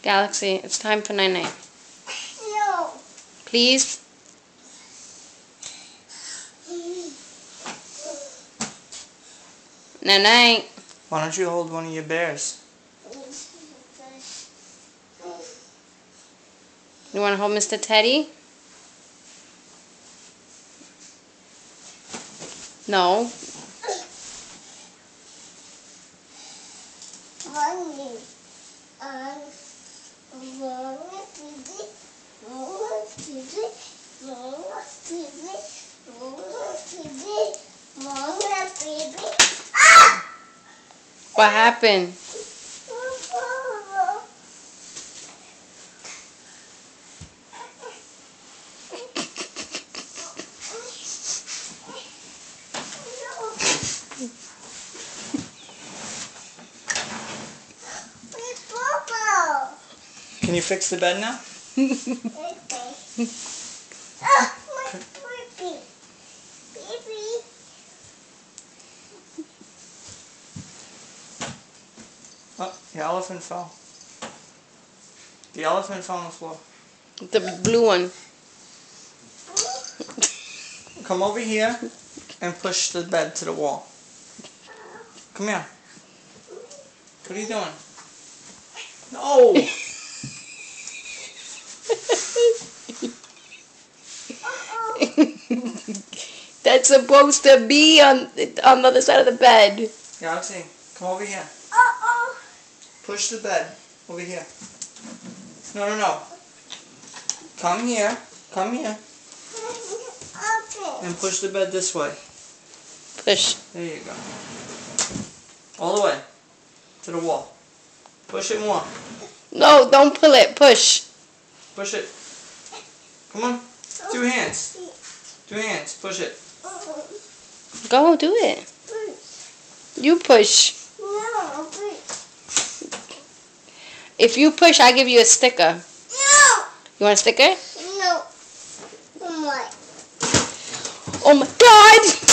Galaxy, it's time for night-night. No. Please? Night-night. Why don't you hold one of your bears? You want to hold Mr. Teddy? No. What happened? Can you fix the bed now? Oh, the elephant fell. The elephant fell on the floor. The blue one. Come over here and push the bed to the wall. Come here. What are you doing? No! That's supposed to be on the other side of the bed. Galaxy, come over here. Push the bed over here. No. Come here. Come here. And push the bed this way. Push. There you go. All the way to the wall. Push it more. No, don't pull it. Push. Push it. Come on. 2 hands. 2 hands. Push it. Go, do it. You push. If you push, I give you a sticker. No. You want a sticker? No. What? Oh my God!